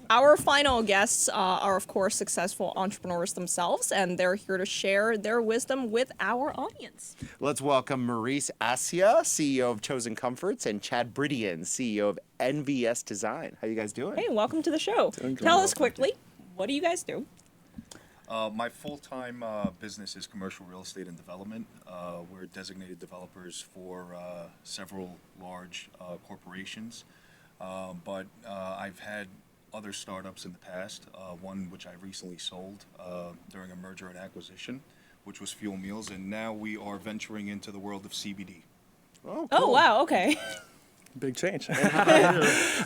Our final guests are, of course, successful entrepreneurs themselves, and they're here to share their wisdom with our audience. Let's welcome Maurice Asia, CEO of Chosen Comforts, and Chad Bridian, CEO of NVS Design. How you guys doing? Hey, welcome to the show. Doing Tell well, us quickly, what do you guys do? My full-time business is commercial real estate and development. We're designated developers for several large corporations, but I've had other startups in the past, one which I recently sold during a merger and acquisition, which was Fuel Meals, and now we are venturing into the world of CBD. Oh, wow, okay. Big change. So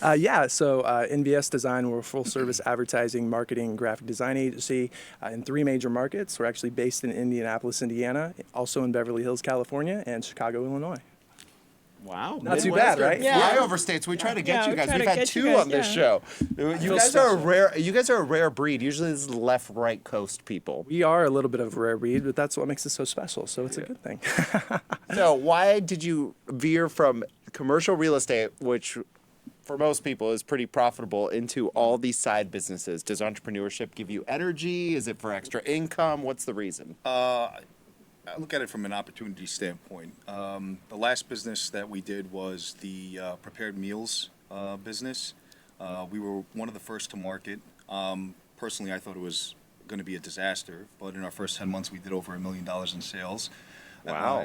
NVS Design, we're a full-service advertising, marketing, graphic design agency in 3 major markets. We're actually based in Indianapolis, Indiana, also in Beverly Hills, California, and Chicago, Illinois. Wow. Not too bad, right? Yeah. Flyover states. We try to get Yeah, you we guys. try We've to had get you 2 guys, on this yeah. show. You Feels guys are a special. rare. You guys are a rare breed. Usually, this is left, right coast people. We are a little bit of a rare breed, but that's what makes it so special, so it's a good thing. So, why did you veer from commercial real estate, which for most people is pretty profitable, into all these side businesses? Does entrepreneurship give you energy? Is it for extra income? What's the reason? I look at it from an opportunity standpoint. The last business that we did was the prepared meals business. We were one of the first to market. Personally, I thought it was going to be a disaster, but in our first 10 months, we did over $1 million in sales. Wow.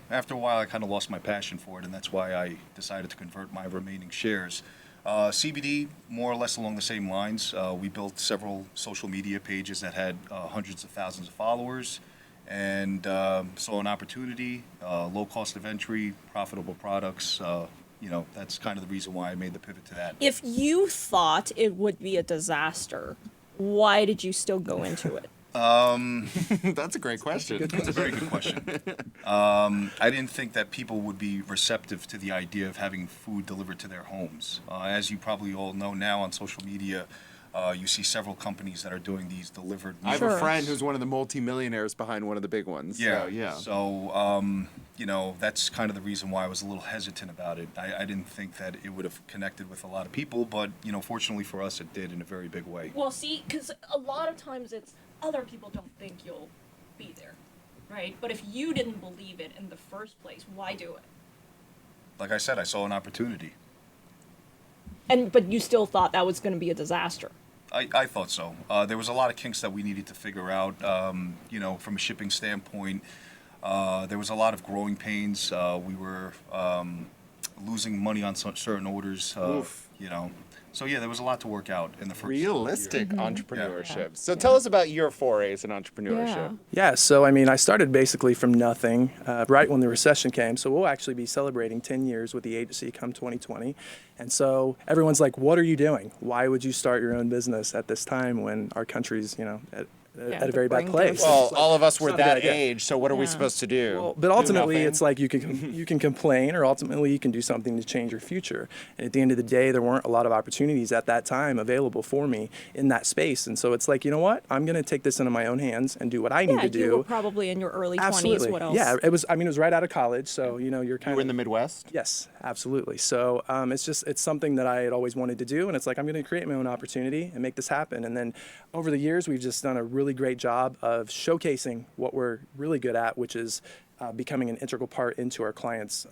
After a while, I kind of lost my passion for it, and that's why I decided to convert my remaining shares. CBD, more or less along the same lines. We built several social media pages that had hundreds of thousands of followers, and saw an opportunity, low cost of entry, profitable products. That's kind of the reason why I made the pivot to that. If you thought it would be a disaster, why did you still go into it? That's a great question. That's a very good question. I didn't think that people would be receptive to the idea of having food delivered to their homes. As you probably all know now on social media, you see several companies that are doing these delivered I have Sure. a friend who's one of the multimillionaires behind one of the big ones. Yeah, So, yeah. So, that's kind of the reason why I was a little hesitant about it. I didn't think that it would have connected with a lot of people, but, fortunately for us, it did in a very big way. Well, see, because a lot of times it's other people don't think you'll be there, right? But if you didn't believe it in the first place, why do it? Like I said, I saw an opportunity. But you still thought that was going to be a disaster. I thought so. There was a lot of kinks that we needed to figure out, from a shipping standpoint. There was a lot of growing pains. We were losing money on certain orders, So, yeah, there was a lot to work out in the first Realistic year. entrepreneurship. Yeah. So tell us about your forays in entrepreneurship. Yeah, so I started basically from nothing right when the recession came. So we'll actually be celebrating 10 years with the agency come 2020. And so everyone's like, what are you doing? Why would you start your own business at this time when our country's, at a the very bad brink of- place? Well, all of us were It's not a that good idea. age, so what are we Yeah. supposed to do? Well, but ultimately, Do it's nothing? like you can complain, or ultimately you can do something to change your future. And at the end of the day, there weren't a lot of opportunities at that time available for me in that space. And so it's like, you know what? I'm going to take this into my own hands and do what I need Yeah, to do. you were probably in your early 20s. Absolutely. What else? Yeah, it was. It was right out of college, so you're kind You were of in the Midwest? Yes, absolutely. So it's something that I had always wanted to do, and it's like I'm going to create my own opportunity and make this happen. And then over the years, we've just done a really great job of showcasing what we're really good at, which is becoming an integral part into our clients'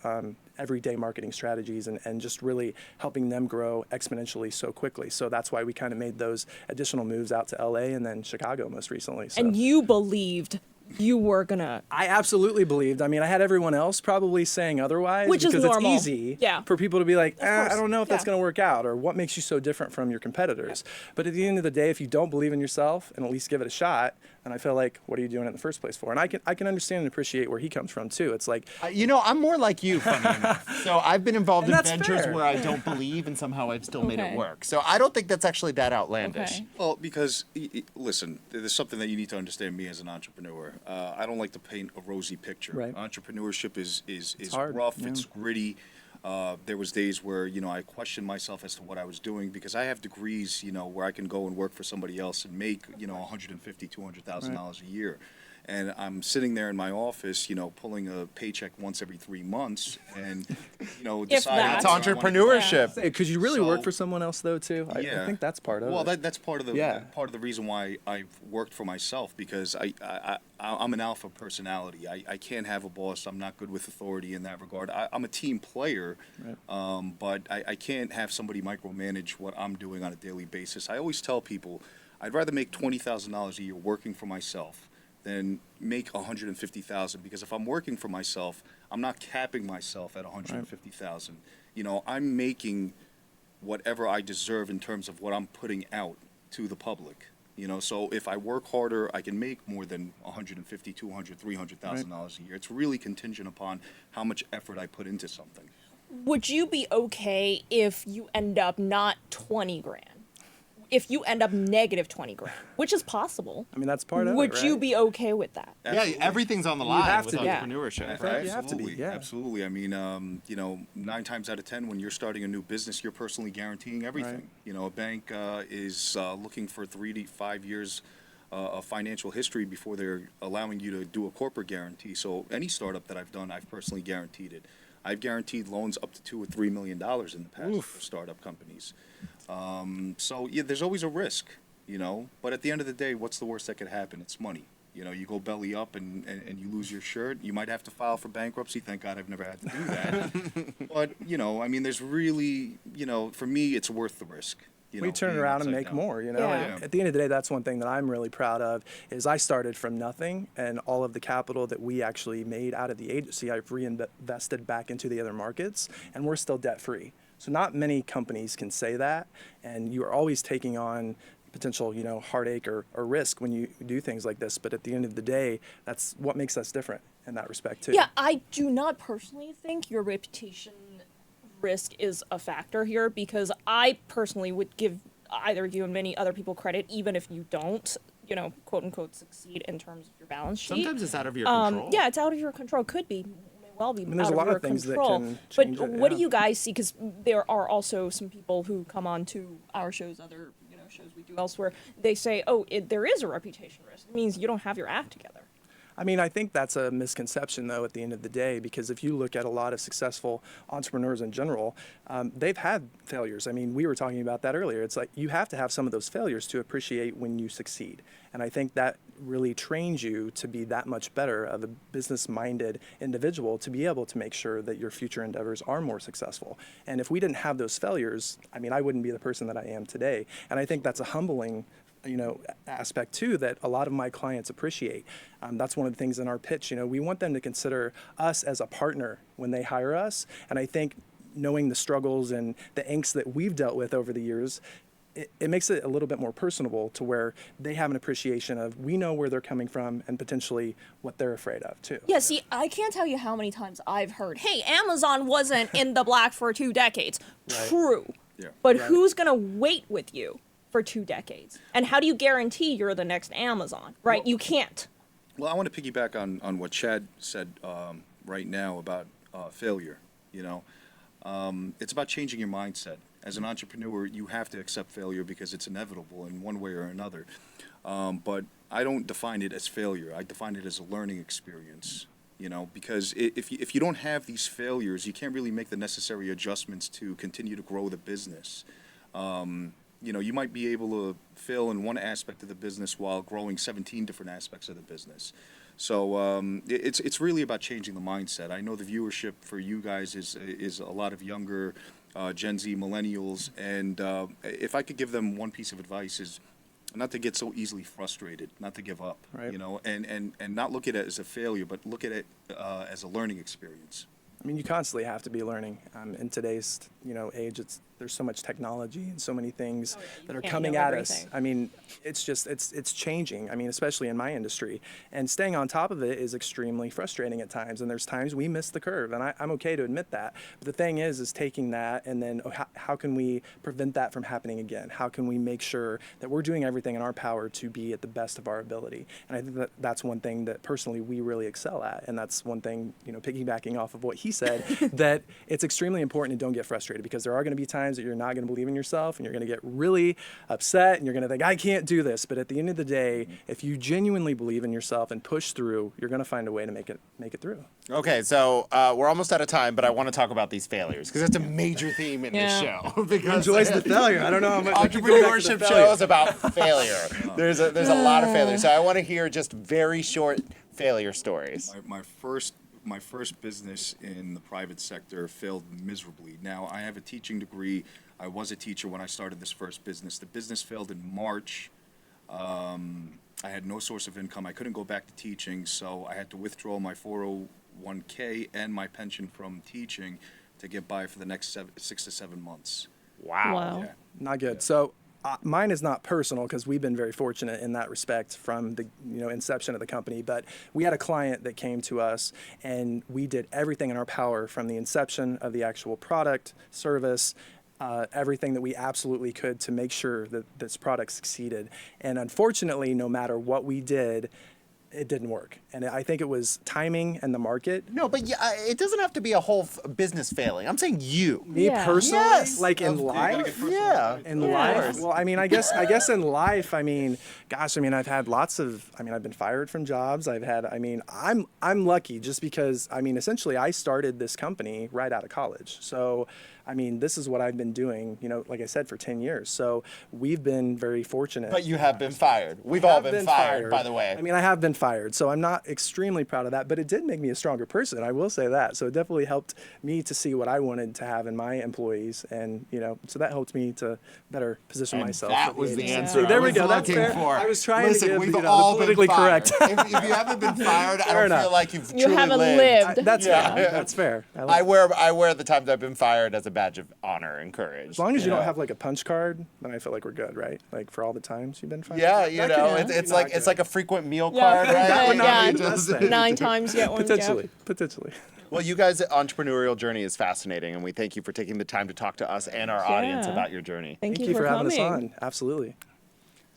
everyday marketing strategies and just really helping them grow exponentially so quickly. So that's why we kind of made those additional moves out to LA and then Chicago most recently. So. And you believed you were going to. I absolutely believed. I had everyone else probably saying otherwise, Which is because normal. it's easy Yeah. for people to be like, course. I don't know if that's Yeah. going to work out, or what makes you so different from your competitors. But at the end of the day, if you don't believe in yourself and at least give it a shot, then I feel like, what are you doing it in the first place for? And I can understand and appreciate where he comes from too. It's like, I'm more like you, funny enough. So I've been involved And in that's ventures fair. where I don't believe, and somehow I've still made it Okay. work. So I don't think that's actually that outlandish. Okay. Well, because, listen, there's something that you need to understand me as an entrepreneur. I don't like to paint a rosy picture. Right. Entrepreneurship is hard, rough, yeah. it's gritty. There was days where, I questioned myself as to what I was doing because I have degrees, where I can go and work for somebody else and make, $150,000, $200,000 a year. and I'm sitting there in my office, pulling a paycheck once every 3 months, and deciding that. That's whether I wanna go back. entrepreneurship. Hey, could you really work So- for someone else though too? I think that's part of Well, it. that's part of the Yeah. part of the reason why I've worked for myself, because I'm an alpha personality. I can't have a boss. I'm not good with authority in that regard. I'm a team player, but I can't have somebody micromanage what I'm doing on a daily basis. I always tell people I'd rather make $20,000 a year working for myself than make $150,000, because if I'm working for myself, I'm not capping myself at $150,000. I'm making whatever I deserve in terms of what I'm putting out to the public. So if I work harder, I can make more than $150,000, $200,000, $300,000 a year. It's really contingent upon how much effort I put into something. Would you be okay if you end up not 20 grand? If you end up negative 20 grand, which is possible, I mean, that's part of would it, you right? be okay with that? Yeah, Absolutely. everything's on the line have with to be. Yeah. entrepreneurship, think right? you have to be, yeah. Absolutely. I mean, 9 times out of 10, when you're starting a new business, you're personally guaranteeing everything. A bank is looking for 3 to 5 years of financial history before they're allowing you to do a corporate guarantee. So any startup that I've done, I've personally guaranteed it. I've guaranteed loans up to $2 or $3 million in the past for startup companies. So yeah, there's always a risk, but at the end of the day, what's the worst that could happen? It's money. You go belly up and you lose your shirt. You might have to file for bankruptcy. Thank God I've never had to do that. But, I mean, there's really, for me, it's worth the risk. We turn being around and upside make down. more, Yeah. And at the end of the day, that's one thing that I'm really proud of is I started from nothing, and all of the capital that we actually made out of the agency, I've reinvested back into the other markets, and we're still debt free. So not many companies can say that, and you are always taking on potential, heartache or risk when you do things like this. But at the end of the day, that's what makes us different in that respect too. Yeah, I do not personally think your reputation risk is a factor here, because I personally would give either you and many other people credit, even if you don't, quote unquote, succeed in terms of your balance sheet. Sometimes it's out of your control. Yeah, it's out of your control. Could be, may well be. mean, there's out a lot your of things that control. can But change it, what do yeah. you guys see? Because there are also some people who come on to our shows, other shows we do elsewhere. They say, "Oh, there is a reputation risk. It means you don't have your act together." I mean, I think that's a misconception, though, at the end of the day, because if you look at a lot of successful entrepreneurs in general, they've had failures. I mean, we were talking about that earlier. It's like you have to have some of those failures to appreciate when you succeed. And I think that really trains you to be that much better of a business-minded individual to be able to make sure that your future endeavors are more successful. And if we didn't have those failures, I mean, I wouldn't be the person that I am today. And I think that's a humbling aspect too that a lot of my clients appreciate. That's one of the things in our pitch. We want them to consider us as a partner when they hire us. And I think knowing the struggles and the angst that we've dealt with over the years, it makes it a little bit more personable to where they have an appreciation of we know where they're coming from and potentially what they're afraid of too. Yeah, see, I can't tell you how many times I've heard, "Hey, Amazon wasn't in the black for 2 decades." True. Yeah. But who's going to wait with you for 2 decades? And how do you guarantee you're the next Amazon, right? You can't. Well, I want to piggyback on what Chad said right now about failure. It's about changing your mindset. As an entrepreneur, you have to accept failure because it's inevitable in one way or another. But I don't define it as failure. I define it as a learning experience. Because if you don't have these failures, you can't really make the necessary adjustments to continue to grow the business. You might be able to fail in one aspect of the business while growing 17 different aspects of the business. So it's really about changing the mindset. I know the viewership for you guys is a lot of younger Gen Z millennials, and if I could give them one piece of advice is not to get so easily frustrated, not to give up, Right. and not look at it as a failure, but look at it as a learning experience. I mean, you constantly have to be learning. In today's, age, there's so much technology and so many things you that are can't coming know at us. everything. I mean, it's just, it's changing. I mean, especially in my industry. And staying on top of it is extremely frustrating at times. And there's times we miss the curve, and I'm okay to admit that. But the thing is taking that and then how can we prevent that from happening again? How can we make sure that we're doing everything in our power to be at the best of our ability? And I think that's one thing that personally we really excel at. And that's one thing, piggybacking off of what he said, that it's extremely important to don't get frustrated, because there are going to be times times that you're not going to believe in yourself and you're going to get really upset and you're going to think, I can't do this. But at the end of the day, if you genuinely believe in yourself and push through, you're going to find a way to make it through. Okay, so we're almost out of time, but I want to talk about these failures because it's a major theme in this Yeah. show. Because Enjoys the failure. I don't know how much. I keep going back to the entrepreneurship failure. shows about failure. There's a lot of failure. So I want to hear just very short failure stories. My first business in the private sector failed miserably. Now, I have a teaching degree. I was a teacher when I started this first business. The business failed in March. I had no source of income. I couldn't go back to teaching, so I had to withdraw my 401k and my pension from teaching to get by for the next 6 to 7 months. Wow. Yeah. Not good. So mine is not personal because we've been very fortunate in that respect from the inception of the company. But we had a client that came to us, and we did everything in our power from the inception of the actual product, service, everything that we absolutely could to make sure that this product succeeded. And unfortunately, no matter what we did, it didn't work. And I think it was timing and the market. No, but yeah, it doesn't have to be a whole business failing. I'm saying you. Me Yeah. personally, Yes. like in You gotta life. get personal. Yeah. In Yeah. life, well, I mean, I guess in life, I mean, gosh, I mean, I've had I've been fired from jobs. I'm lucky just because, I mean, essentially I started this company right out of college. So, I mean, this is what I've been doing, like I said, for 10 years. So we've been very fortunate. But you have been fired. We've all Have been fired, by the way. I mean, I have been fired, so I'm not extremely proud of that, but it did make me a stronger person. I will say that. So it definitely helped me to see what I wanted to have in my employees, and so that helped me to better position And myself. that for was the agency. answer. See, there I we was go. That's looking fair. for. I was trying Listen, to give we've the all politically been fired. correct. if you haven't been fired, I Fair don't enough. feel like you've You truly haven't lived. lived. That's Yeah. fair. That's fair. I wear the times I've been fired as a badge of honor and courage. As long as you don't have like a punch card, then I feel like we're good, right? Like for all the times you've been fired. Yeah, That could- it's not like good. it's like a frequent meal Yeah, card, right? yeah, You know, yeah. you just- That's 9 times get one. potentially. Well, you guys' entrepreneurial journey is fascinating, and we thank you for taking the time to talk to us and our audience Yeah. about your journey. Thank Thank you for having coming. us on. Absolutely.